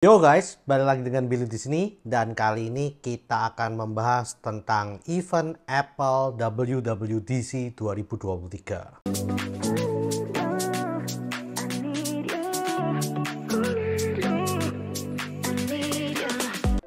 Yo guys, balik lagi dengan Billy di sini dan kali ini kita akan membahas tentang event Apple WWDC 2023.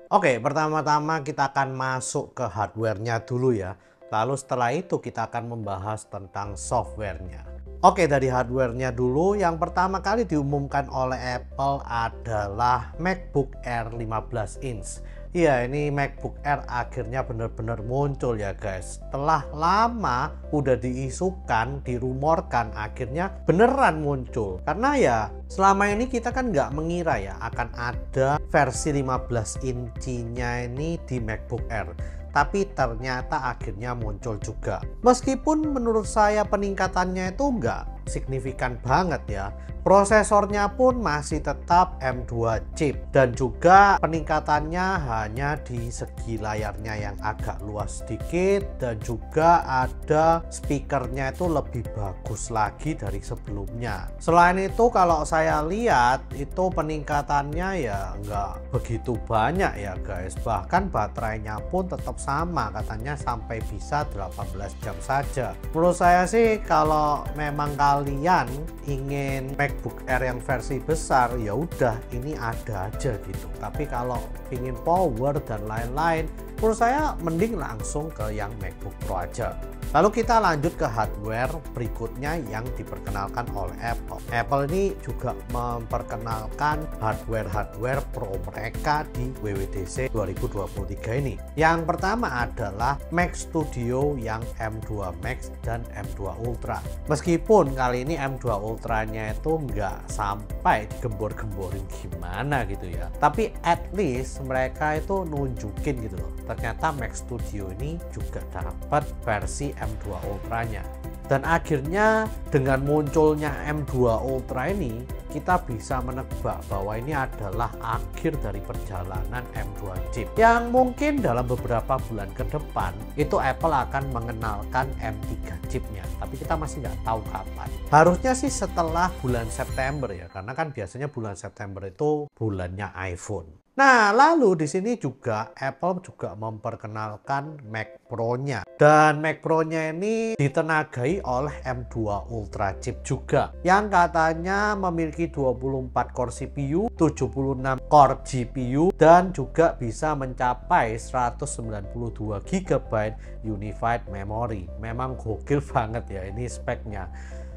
Oke, pertama-tama kita akan masuk ke hardware-nya dulu ya. Lalu setelah itu kita akan membahas tentang software-nya. Oke, dari hardware-nya dulu, yang pertama kali diumumkan oleh Apple adalah MacBook Air 15 inch. Iya, ini MacBook Air akhirnya benar-benar muncul ya guys. Setelah lama udah diisukan, dirumorkan, akhirnya beneran muncul. Karena ya selama ini kita kan nggak mengira ya akan ada versi 15 inci-nya ini di MacBook Air. Tapi ternyata akhirnya muncul juga. Meskipun menurut saya peningkatannya itu nggak signifikan banget ya. Prosesornya pun masih tetap M2 chip dan juga peningkatannya hanya di segi layarnya yang agak luas sedikit dan juga ada speakernya itu lebih bagus lagi dari sebelumnya. Selain itu kalau saya lihat itu peningkatannya ya nggak begitu banyak ya guys. Bahkan baterainya pun tetap sama, katanya sampai bisa 18 jam saja. Menurut saya sih kalau memang kalian ingin MacBook Air yang versi besar ya udah ini ada aja gitu. Tapi kalau ingin power dan lain-lain, menurut saya mending langsung ke yang MacBook Pro aja. Lalu kita lanjut ke hardware berikutnya yang diperkenalkan oleh Apple. Apple ini juga memperkenalkan hardware pro mereka di WWDC 2023 ini. Yang pertama adalah Mac Studio yang M2 Max dan M2 Ultra. Meskipun kali ini M2 Ultranya itu nggak sampai digembor-gemborin gimana gitu ya. Tapi at least mereka itu nunjukin gitu loh. Ternyata Mac Studio ini juga dapat versi M2 Ultranya. Dan akhirnya dengan munculnya M2 Ultra ini kita bisa menebak bahwa ini adalah akhir dari perjalanan M2 chip yang mungkin dalam beberapa bulan ke depan itu Apple akan mengenalkan M3 chipnya, tapi kita masih nggak tahu kapan. Harusnya sih setelah bulan September ya, karena kan biasanya bulan September itu bulannya iPhone. Nah, lalu di sini juga Apple juga memperkenalkan Mac Pro-nya. Dan Mac Pro-nya ini ditenagai oleh M2 Ultra chip juga. Yang katanya memiliki 24 core CPU, 76 core GPU, dan juga bisa mencapai 192 GB Unified Memory. Memang gokil banget ya ini speknya.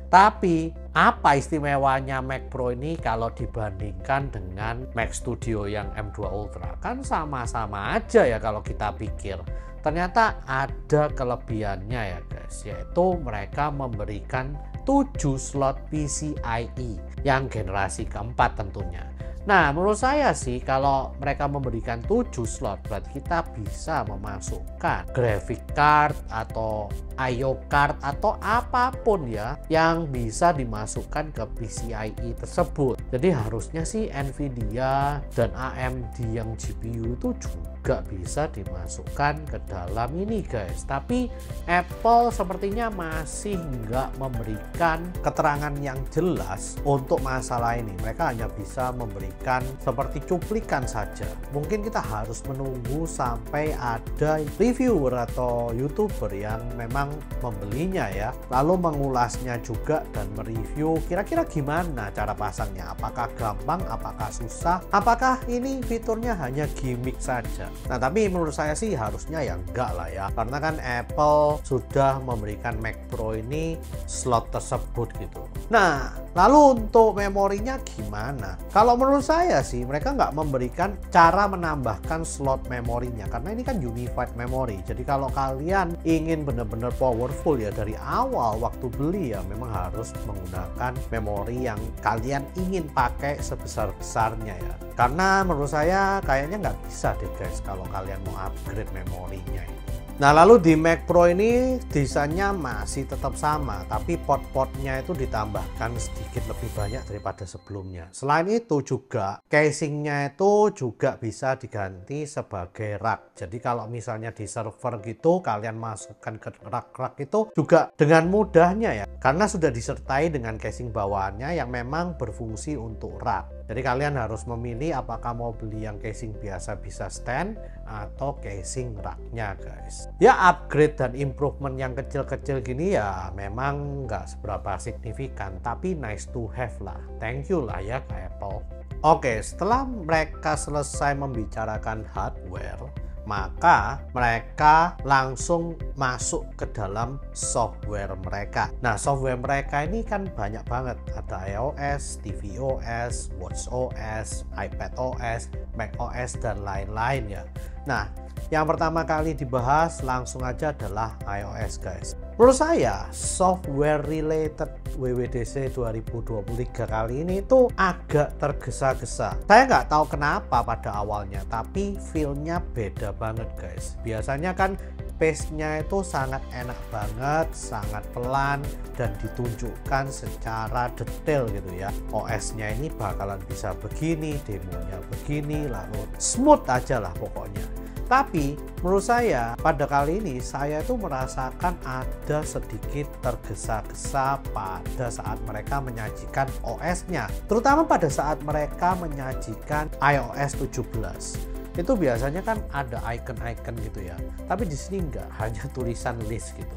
Tapi apa istimewanya Mac Pro ini kalau dibandingkan dengan Mac Studio yang M2 Ultra? Kan sama-sama aja ya kalau kita pikir. Ternyata ada kelebihannya ya guys, yaitu mereka memberikan 7 slot PCIe yang generasi keempat tentunya. Nah, menurut saya sih kalau mereka memberikan 7 slot berarti kita bisa memasukkan graphic card atau I/O card atau apapun ya yang bisa dimasukkan ke PCIe tersebut. Jadi harusnya sih Nvidia dan AMD yang GPU itu juga bisa dimasukkan ke dalam ini guys. Tapi Apple sepertinya masih nggak memberikan keterangan yang jelas untuk masalah ini. Mereka hanya bisa memberikan seperti cuplikan saja. Mungkin kita harus menunggu sampai ada reviewer atau YouTuber yang memang membelinya ya, lalu mengulasnya juga dan mereview kira-kira gimana cara pasangnya, apakah gampang, apakah susah, apakah ini fiturnya hanya gimmick saja. Nah, tapi menurut saya sih harusnya ya enggak lah ya, karena kan Apple sudah memberikan Mac Pro ini slot tersebut gitu. Nah, lalu untuk memorinya gimana? Kalau menurut saya sih mereka nggak memberikan cara menambahkan slot memorinya, karena ini kan unified memory. Jadi kalau kalian ingin benar-benar powerful ya dari awal waktu beli ya memang harus menggunakan memori yang kalian ingin pakai sebesar-besarnya ya. Karena menurut saya kayaknya nggak bisa deh guys kalau kalian mau upgrade memorinya ini. Nah, lalu di Mac Pro ini desainnya masih tetap sama, tapi port-portnya itu ditambahkan sedikit lebih banyak daripada sebelumnya. Selain itu juga casingnya itu juga bisa diganti sebagai rak. Jadi kalau misalnya di server gitu kalian masukkan ke rak-rak itu juga dengan mudahnya ya, karena sudah disertai dengan casing bawahannya yang memang berfungsi untuk rak. Jadi kalian harus memilih apakah mau beli yang casing biasa bisa stand atau casing raknya guys. Ya upgrade dan improvement yang kecil-kecil gini ya memang nggak seberapa signifikan, tapi nice to have lah. Thank you lah ya ke Apple. Oke, setelah mereka selesai membicarakan hardware, maka mereka langsung masuk ke dalam software mereka. Nah, software mereka ini kan banyak banget. Ada iOS, tvOS, watchOS, iPadOS, macOS, dan lain-lain ya. Nah, yang pertama kali dibahas langsung aja adalah iOS guys. Menurut saya, software related WWDC 2023 kali ini itu agak tergesa-gesa. Saya nggak tahu kenapa pada awalnya, tapi feel-nya beda banget guys. Biasanya kan pace-nya itu sangat enak banget, sangat pelan, dan ditunjukkan secara detail gitu ya. OS-nya ini bakalan bisa begini, demonya begini, lalu smooth aja lah pokoknya. Tapi menurut saya pada kali ini saya itu merasakan ada sedikit tergesa-gesa pada saat mereka menyajikan OS-nya. Terutama pada saat mereka menyajikan iOS 17. Itu biasanya kan ada icon-icon gitu ya. Tapi di sini enggak, hanya tulisan list gitu.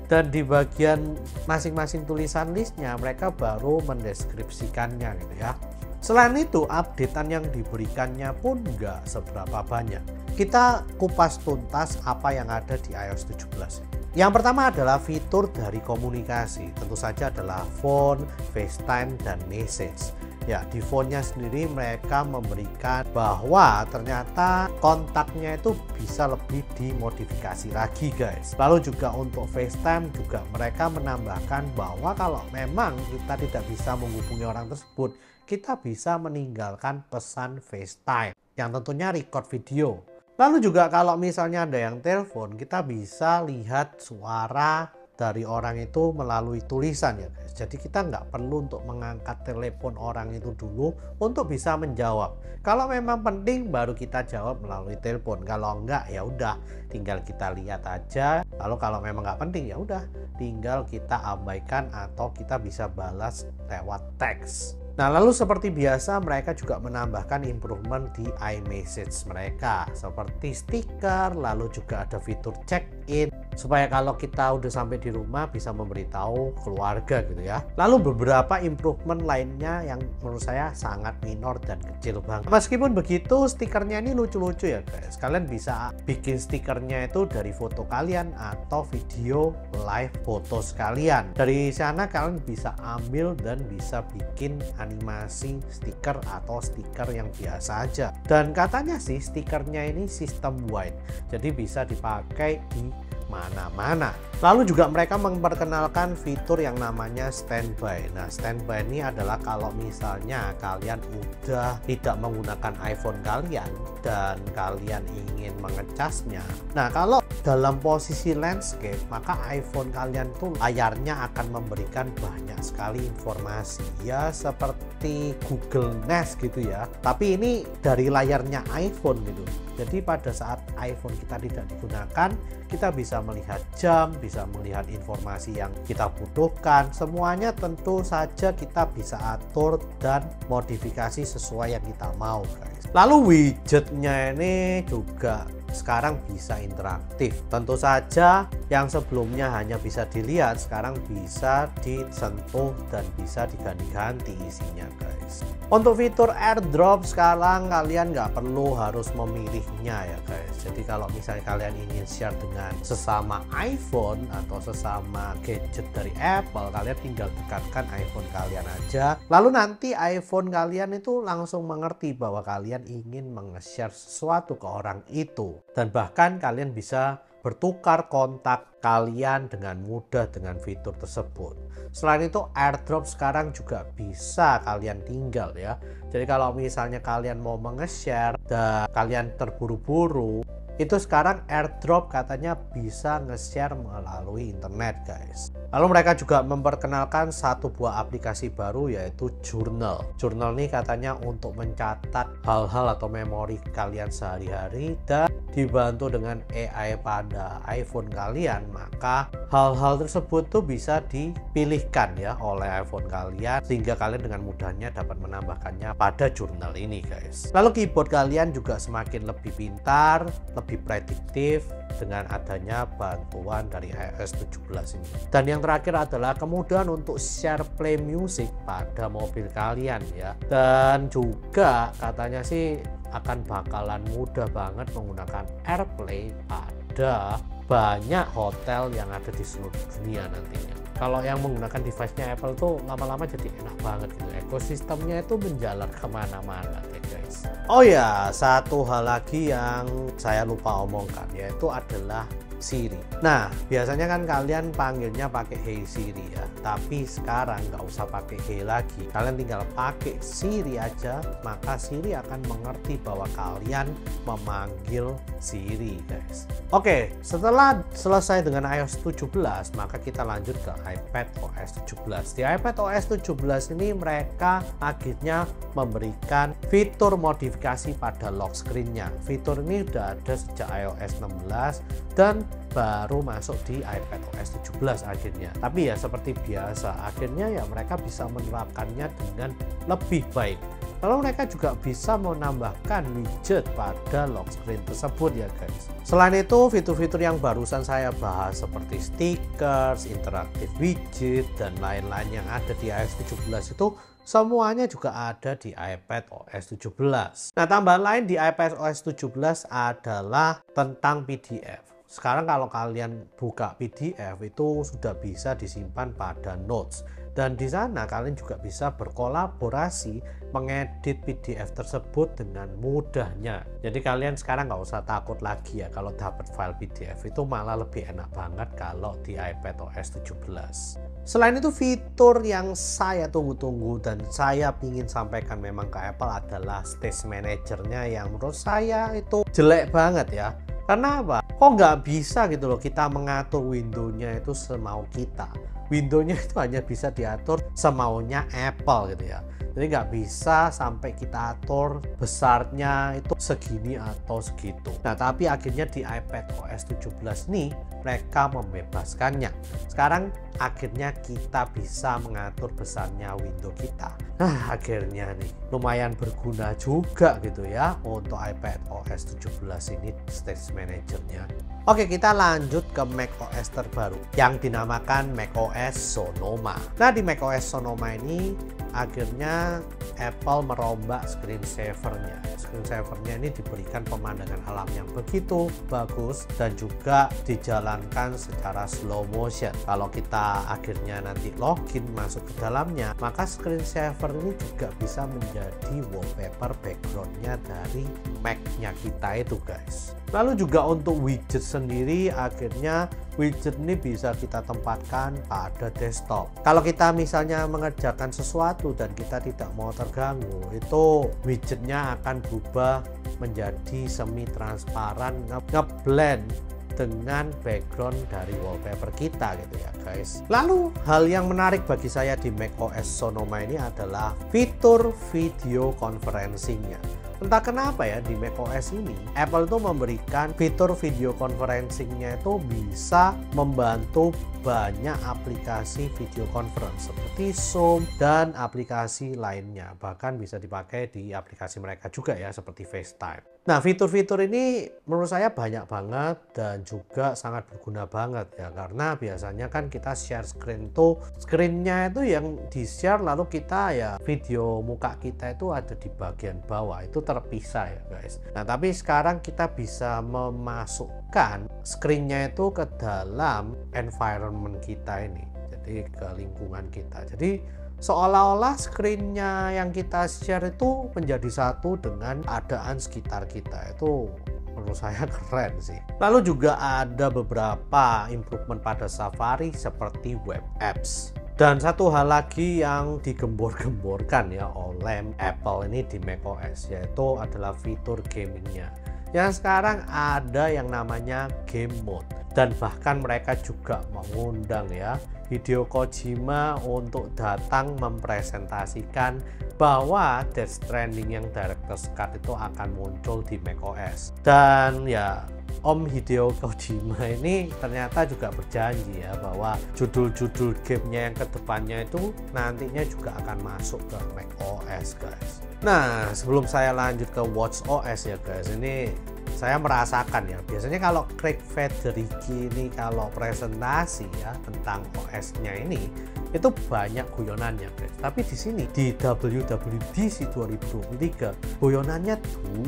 Dan di bagian masing-masing tulisan listnya mereka baru mendeskripsikannya gitu ya. Selain itu, updatean yang diberikannya pun nggak seberapa banyak. Kita kupas tuntas apa yang ada di iOS 17. Yang pertama adalah fitur dari komunikasi. Tentu saja adalah phone, FaceTime, dan message. Ya, di phone-nya sendiri mereka memberikan bahwa ternyata kontaknya itu bisa lebih dimodifikasi lagi guys. Lalu juga untuk FaceTime juga mereka menambahkan bahwa kalau memang kita tidak bisa menghubungi orang tersebut, kita bisa meninggalkan pesan FaceTime yang tentunya record video. Lalu juga kalau misalnya ada yang telepon, kita bisa lihat suara dari orang itu melalui tulisan ya guys. Jadi kita nggak perlu untuk mengangkat telepon orang itu dulu untuk bisa menjawab. Kalau memang penting baru kita jawab melalui telepon. Kalau enggak ya udah tinggal kita lihat aja. Lalu kalau memang nggak penting ya udah tinggal kita abaikan atau kita bisa balas lewat teks. Nah, lalu seperti biasa mereka juga menambahkan improvement di iMessage mereka seperti stiker, lalu juga ada fitur check-in supaya kalau kita udah sampai di rumah bisa memberitahu keluarga gitu ya. Lalu beberapa improvement lainnya yang menurut saya sangat minor dan kecil banget. Meskipun begitu, stikernya ini lucu-lucu ya guys. Kalian bisa bikin stikernya itu dari foto kalian atau video live foto sekalian. Dari sana kalian bisa ambil dan bisa bikin animasi stiker atau stiker yang biasa aja. Dan katanya sih stikernya ini sistem wide, jadi bisa dipakai di mana-mana. Lalu juga mereka memperkenalkan fitur yang namanya standby. Nah, standby ini adalah kalau misalnya kalian udah tidak menggunakan iPhone kalian dan kalian ingin mengecasnya. Nah, kalau dalam posisi landscape, maka iPhone kalian tuh layarnya akan memberikan banyak sekali informasi. Ya seperti Google Nest gitu ya. Tapi ini dari layarnya iPhone gitu. Jadi pada saat iPhone kita tidak digunakan, kita bisa melihat jam, bisa melihat informasi yang kita butuhkan. Semuanya tentu saja kita bisa atur dan modifikasi sesuai yang kita mau guys. Lalu widgetnya ini juga sekarang bisa interaktif. Tentu saja yang sebelumnya hanya bisa dilihat sekarang bisa disentuh dan bisa diganti-ganti isinya guys. Untuk fitur airdrop sekarang kalian nggak perlu harus memilihnya ya guys. Jadi kalau misalnya kalian ingin share dengan sesama iPhone atau sesama gadget dari Apple, kalian tinggal dekatkan iPhone kalian aja. Lalu nanti iPhone kalian itu langsung mengerti bahwa kalian ingin menge-share sesuatu ke orang itu. Dan bahkan kalian bisa bertukar kontak kalian dengan mudah dengan fitur tersebut. Selain itu airdrop sekarang juga bisa kalian tinggal ya. Jadi kalau misalnya kalian mau menge-share dan kalian terburu-buru, itu sekarang AirDrop katanya bisa nge-share melalui internet guys. Lalu mereka juga memperkenalkan satu buah aplikasi baru yaitu Journal. Journal ini katanya untuk mencatat hal-hal atau memori kalian sehari-hari dan dibantu dengan AI pada iPhone kalian, maka hal-hal tersebut tuh bisa dipilihkan ya oleh iPhone kalian sehingga kalian dengan mudahnya dapat menambahkannya pada Journal ini guys. Lalu keyboard kalian juga semakin lebih pintar, lebih prediktif dengan adanya bantuan dari iOS 17 ini. Dan yang terakhir adalah kemudahan untuk share play music pada mobil kalian ya. Dan juga katanya sih akan bakalan mudah banget menggunakan AirPlay pada banyak hotel yang ada di seluruh dunia nantinya. Kalau yang menggunakan device-nya Apple tuh lama-lama jadi enak banget gitu. Ekosistemnya itu menjalar kemana-mana ya guys. Oh ya, satu hal lagi yang saya lupa omongkan yaitu adalah Siri. Nah, biasanya kan kalian panggilnya pakai Hey Siri ya, tapi sekarang nggak usah pakai Hey lagi. Kalian tinggal pakai Siri aja, maka Siri akan mengerti bahwa kalian memanggil Siri guys. Oke, setelah selesai dengan iOS 17, maka kita lanjut ke iPad OS 17. Di iPad OS 17 ini mereka akhirnya memberikan fitur modifikasi pada lock screen-nya. Fitur ini udah ada sejak iOS 16 dan baru masuk di iPad OS 17 akhirnya. Tapi ya seperti biasa, akhirnya ya mereka bisa menerapkannya dengan lebih baik. Lalu mereka juga bisa menambahkan widget pada lock screen tersebut ya guys. Selain itu, fitur-fitur yang barusan saya bahas seperti stickers, interactive widget, dan lain-lain yang ada di iOS 17 itu semuanya juga ada di iPad OS 17. Nah, tambahan lain di iPad OS 17 adalah tentang PDF. Sekarang kalau kalian buka PDF itu sudah bisa disimpan pada Notes, dan di sana kalian juga bisa berkolaborasi mengedit PDF tersebut dengan mudahnya. Jadi kalian sekarang nggak usah takut lagi ya kalau dapat file PDF, itu malah lebih enak banget kalau di iPad OS 17. Selain itu, fitur yang saya tunggu-tunggu dan saya ingin sampaikan memang ke Apple adalah Stage Manager-nya yang menurut saya itu jelek banget ya. Karena apa? Kok nggak bisa gitu loh kita mengatur window-nya itu semau kita. Window-nya itu hanya bisa diatur semaunya Apple gitu ya. Jadi nggak bisa sampai kita atur besarnya itu segini atau segitu. Nah, tapi akhirnya di iPad OS 17 nih mereka membebaskannya. Sekarang akhirnya kita bisa mengatur besarnya window kita. Nah, akhirnya nih lumayan berguna juga gitu ya untuk iPad OS 17 ini Stage Manager-nya. Oke, kita lanjut ke macOS terbaru yang dinamakan macOS Sonoma. Nah, di macOS Sonoma ini akhirnya Apple merombak screensaver-nya. Screensaver-nya ini diberikan pemandangan alam yang begitu bagus dan juga dijalankan secara slow motion. Kalau kita akhirnya nanti login masuk ke dalamnya, maka screensaver ini juga bisa menjadi wallpaper background-nya dari Mac-nya kita itu guys. Lalu juga untuk widget sendiri, akhirnya widget ini bisa kita tempatkan pada desktop. Kalau kita misalnya mengerjakan sesuatu dan kita tidak mau terganggu, itu widgetnya akan berubah menjadi semi transparan, ngeblend dengan background dari wallpaper kita gitu ya guys. Lalu hal yang menarik bagi saya di macOS Sonoma ini adalah fitur video conferencing-nya. Entah kenapa ya di macOS ini Apple itu memberikan fitur video conferencing-nya itu bisa membantu banyak aplikasi video conference seperti Zoom dan aplikasi lainnya, bahkan bisa dipakai di aplikasi mereka juga ya seperti FaceTime. Nah, fitur-fitur ini menurut saya banyak banget dan juga sangat berguna banget ya, karena biasanya kan kita share screen tuh, screen-nya itu yang di-share lalu kita ya video muka kita itu ada di bagian bawah, itu terpisah ya guys. Nah, tapi sekarang kita bisa memasukkan screen-nya itu ke dalam environment kita ini, jadi ke lingkungan kita. Jadi seolah-olah screen-nya yang kita share itu menjadi satu dengan keadaan sekitar kita. Itu menurut saya keren sih. Lalu juga ada beberapa improvement pada Safari seperti web apps. Dan satu hal lagi yang digembor-gemborkan ya oleh Apple ini di macOS, yaitu adalah fitur gamingnya. Yang sekarang ada yang namanya game mode. Dan bahkan mereka juga mengundang ya Hideo Kojima untuk datang mempresentasikan bahwa Death Stranding yang Director's Cut itu akan muncul di macOS. Dan ya Om Hideo Kojima ini ternyata juga berjanji ya bahwa judul-judul gamenya yang kedepannya itu nantinya juga akan masuk ke macOS guys. Nah sebelum saya lanjut ke watchOS ya guys, ini saya merasakan ya, biasanya kalau Craig Federighi ini kalau presentasi ya tentang OS-nya ini itu banyak guyonannya guys. Tapi di sini di WWDC 2023 guyonannya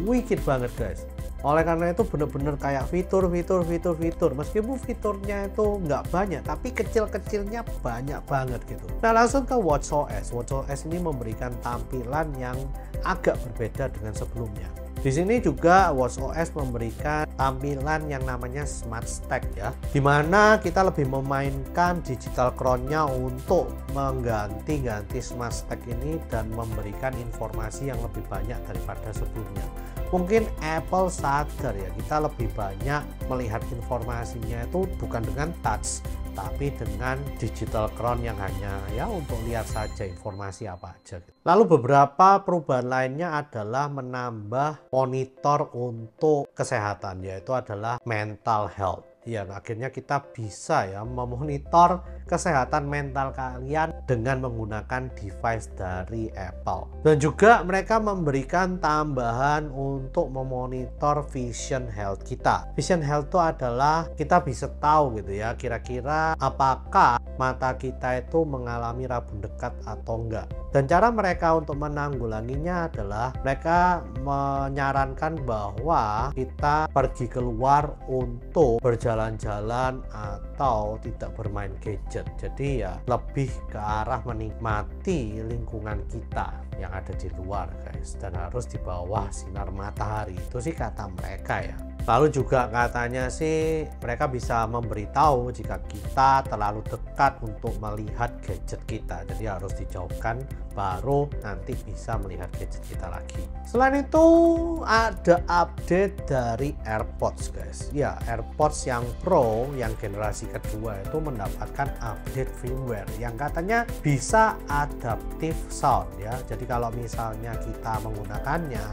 dikit banget guys. Oleh karena itu bener-bener kayak fitur. Meskipun fiturnya itu nggak banyak, tapi kecil-kecilnya banyak banget gitu. Nah langsung ke watchOS. watchOS ini memberikan tampilan yang agak berbeda dengan sebelumnya. Di sini juga watchOS memberikan tampilan yang namanya Smart Stack ya, dimana kita lebih memainkan digital crown-nya untuk mengganti Smart Stack ini dan memberikan informasi yang lebih banyak daripada sebelumnya. Mungkin Apple sadar ya, kita lebih banyak melihat informasinya itu bukan dengan touch, tapi dengan digital crown yang hanya ya untuk lihat saja informasi apa aja. Lalu beberapa perubahan lainnya adalah menambah monitor untuk kesehatan, yaitu adalah mental health. Ya, akhirnya kita bisa ya memonitor kesehatan mental kalian dengan menggunakan device dari Apple. Dan juga mereka memberikan tambahan untuk memonitor vision health kita. Vision health itu adalah kita bisa tahu gitu ya, kira-kira apakah mata kita itu mengalami rabun dekat atau enggak. Dan cara mereka untuk menanggulanginya adalah mereka menyarankan bahwa kita pergi keluar untuk berjalan-jalan atau tidak bermain gadget. Jadi ya lebih ke arah menikmati lingkungan kita yang ada di luar guys, dan harus di bawah sinar matahari. Itu sih kata mereka ya. Lalu juga katanya sih mereka bisa memberitahu jika kita terlalu dekat untuk melihat gadget kita, jadi harus dijauhkan baru nanti bisa melihat gadget kita lagi. Selain itu ada update dari AirPods guys. Ya, AirPods yang Pro yang generasi kedua itu mendapatkan update firmware yang katanya bisa adaptive sound ya. Jadi kalau misalnya kita menggunakannya,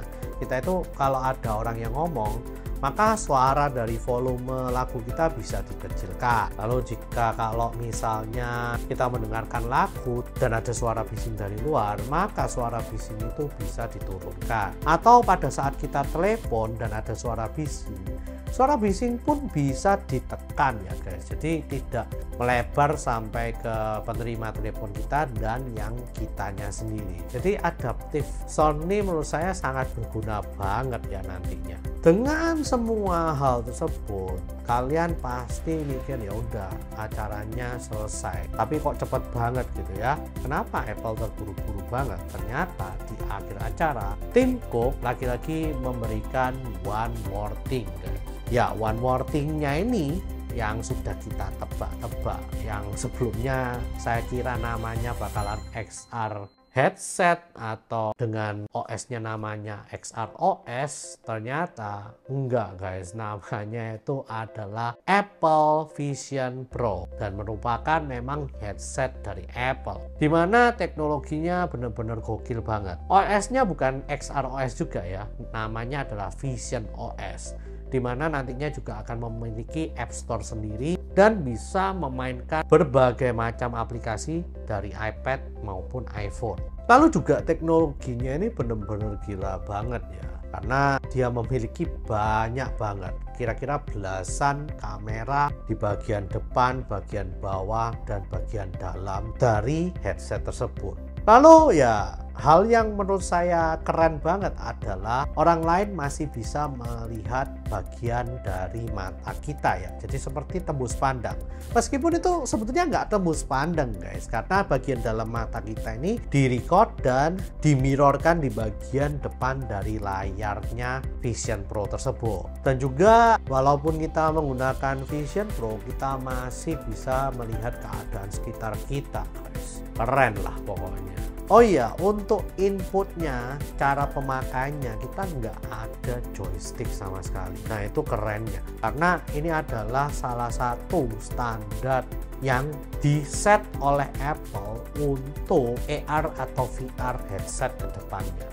kita itu kalau ada orang yang ngomong, maka suara dari volume lagu kita bisa dikecilkan. Lalu jika kalau misalnya kita mendengarkan lagu dan ada suara bising dari luar, maka suara bising itu bisa diturunkan. Atau pada saat kita telepon dan ada suara bising pun bisa ditekan ya guys. Jadi tidak melebar sampai ke penerima telepon kita dan yang kitanya sendiri. Jadi adaptive sound ini menurut saya sangat berguna banget ya nantinya. Dengan semua hal tersebut, kalian pasti mikir ya udah acaranya selesai. Tapi kok cepet banget gitu ya? Kenapa Apple terburu-buru banget? Ternyata di akhir acara, Tim Cook lagi-lagi memberikan one more thing guys. Ya, one more thing-nya ini yang sudah kita tebak-tebak, yang sebelumnya saya kira namanya bakalan XR headset atau dengan OS-nya namanya XR OS, ternyata enggak guys, namanya itu adalah Apple Vision Pro dan merupakan memang headset dari Apple, dimana teknologinya benar-benar gokil banget. OS-nya bukan XR OS juga ya, namanya adalah Vision OS, dimana nantinya juga akan memiliki App Store sendiri dan bisa memainkan berbagai macam aplikasi dari iPad maupun iPhone. Lalu juga teknologinya ini benar-benar gila banget ya, karena dia memiliki banyak banget, kira-kira belasan kamera di bagian depan, bagian bawah, dan bagian dalam dari headset tersebut. Lalu ya, hal yang menurut saya keren banget adalah orang lain masih bisa melihat bagian dari mata kita ya. Jadi seperti tembus pandang. Meskipun itu sebetulnya nggak tembus pandang guys, karena bagian dalam mata kita ini direcord dan dimirrorkan di bagian depan dari layarnya Vision Pro tersebut. Dan juga walaupun kita menggunakan Vision Pro, kita masih bisa melihat keadaan sekitar kita guys. Keren lah pokoknya. Oh iya, untuk inputnya, cara pemakainya kita nggak ada joystick sama sekali. Nah itu kerennya, karena ini adalah salah satu standar yang di-set oleh Apple untuk AR atau VR headset ke depannya.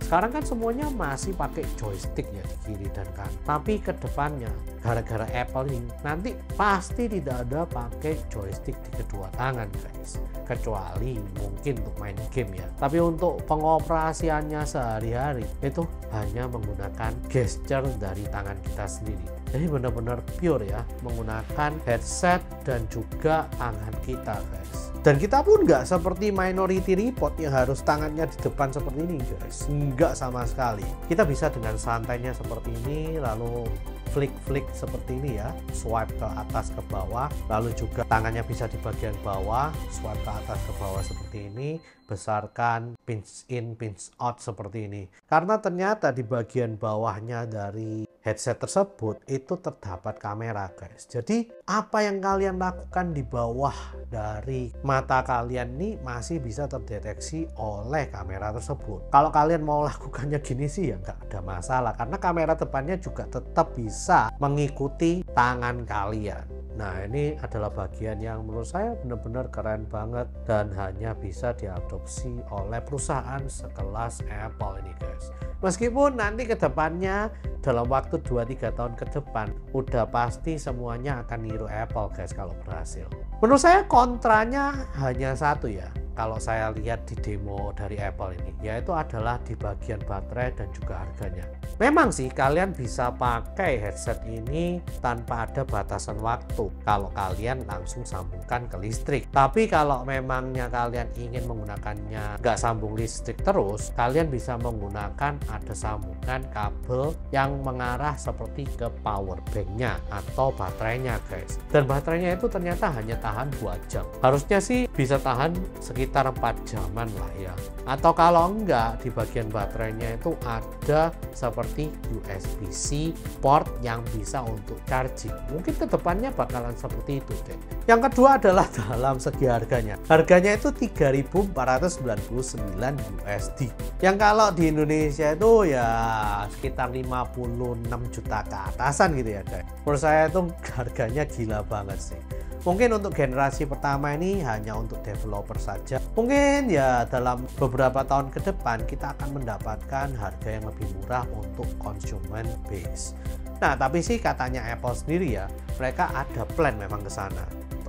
Sekarang kan semuanya masih pakai joystick ya di kiri dan kanan. Tapi ke depannya gara-gara Apple ini nanti pasti tidak ada pakai joystick di kedua tangan guys. Kecuali mungkin untuk main game ya. Tapi untuk pengoperasiannya sehari-hari itu hanya menggunakan gesture dari tangan kita sendiri. Jadi benar-benar pure ya, menggunakan headset dan juga tangan kita guys. Dan kita pun nggak seperti Minority Report yang harus tangannya di depan seperti ini guys. Nggak sama sekali. Kita bisa dengan santainya seperti ini, lalu flick seperti ini ya, swipe ke atas ke bawah, lalu juga tangannya bisa di bagian bawah, swipe ke atas ke bawah seperti ini, besarkan, pinch in, pinch out seperti ini. Karena ternyata di bagian bawahnya dari headset tersebut itu terdapat kamera guys. Jadi apa yang kalian lakukan di bawah dari mata kalian ini masih bisa terdeteksi oleh kamera tersebut. Kalau kalian mau lakukannya gini sih ya nggak ada masalah, karena kamera depannya juga tetap bisa mengikuti tangan kalian. Nah ini adalah bagian yang menurut saya benar-benar keren banget dan hanya bisa diadopsi oleh perusahaan sekelas Apple ini guys. Meskipun nanti ke depannya dalam waktu 2-3 tahun ke depan udah pasti semuanya akan niru Apple guys kalau berhasil. Menurut saya kontranya hanya satu ya, kalau saya lihat di demo dari Apple ini, yaitu adalah di bagian baterai dan juga harganya. Memang sih kalian bisa pakai headset ini tanpa ada batasan waktu kalau kalian langsung sambungkan ke listrik. Tapi kalau memangnya kalian ingin menggunakannya nggak sambung listrik terus, kalian bisa menggunakan ada sambungan kabel yang mengarah seperti ke power banknya atau baterainya guys. Dan baterainya itu ternyata hanya tahan 2 jam. Harusnya sih bisa tahan sekitar 4 jaman lah ya. Atau kalau enggak, di bagian baterainya itu ada seperti USB-C port yang bisa untuk charging. Mungkin kedepannya bakalan seperti itu deh. Yang kedua adalah dalam segi harganya. Harganya itu 3.499 USD. Yang kalau di Indonesia itu ya sekitar 56 juta ke atasan gitu ya guys. Menurut saya itu harganya gila banget sih. Mungkin untuk generasi pertama ini hanya untuk developer saja. Mungkin ya dalam beberapa tahun ke depan kita akan mendapatkan harga yang lebih murah untuk consumer base. Nah, tapi sih katanya Apple sendiri ya, mereka ada plan memang ke sana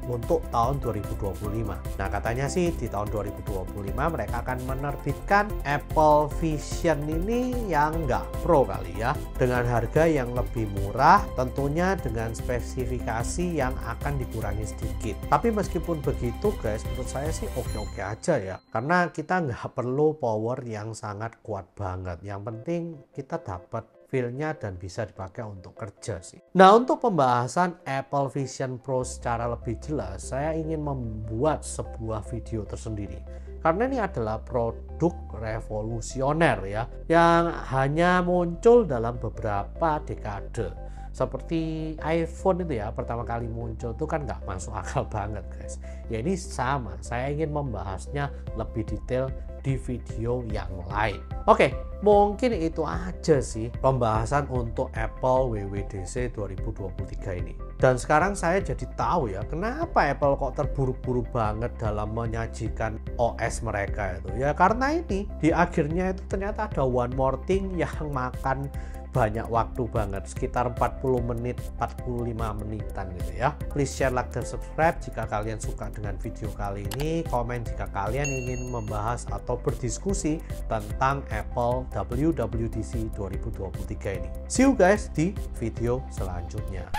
untuk tahun 2025. Nah, katanya sih di tahun 2025 mereka akan menerbitkan Apple Vision ini yang nggak Pro kali ya, dengan harga yang lebih murah, tentunya dengan spesifikasi yang akan dikurangi sedikit. Tapi meskipun begitu guys, menurut saya sih oke-oke aja ya, karena kita nggak perlu power yang sangat kuat banget. Yang penting kita dapat feel-nya dan bisa dipakai untuk kerja sih. Nah, untuk pembahasan Apple Vision Pro secara lebih jelas, saya ingin membuat sebuah video tersendiri. Karena ini adalah produk revolusioner ya, yang hanya muncul dalam beberapa dekade. Seperti iPhone itu ya, pertama kali muncul itu kan nggak masuk akal banget guys. Ya ini sama, saya ingin membahasnya lebih detail di video yang lain. Oke, mungkin itu aja sih pembahasan untuk Apple WWDC 2023 ini. Dan sekarang saya jadi tahu ya kenapa Apple kok terburu-buru banget dalam menyajikan OS mereka itu. Ya karena ini di akhirnya itu ternyata ada one more thing yang makan banyak waktu banget, sekitar 40 menit, 45 menitan gitu ya. Please share, like, dan subscribe jika kalian suka dengan video kali ini. Komen jika kalian ingin membahas atau berdiskusi tentang Apple WWDC 2023 ini. See you guys di video selanjutnya.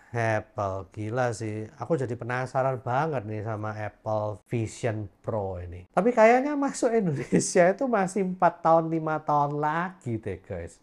Apple gila sih, aku jadi penasaran banget nih sama Apple Vision Pro ini. Tapi kayaknya masuk Indonesia itu masih 4 tahun 5 tahun lagi deh guys.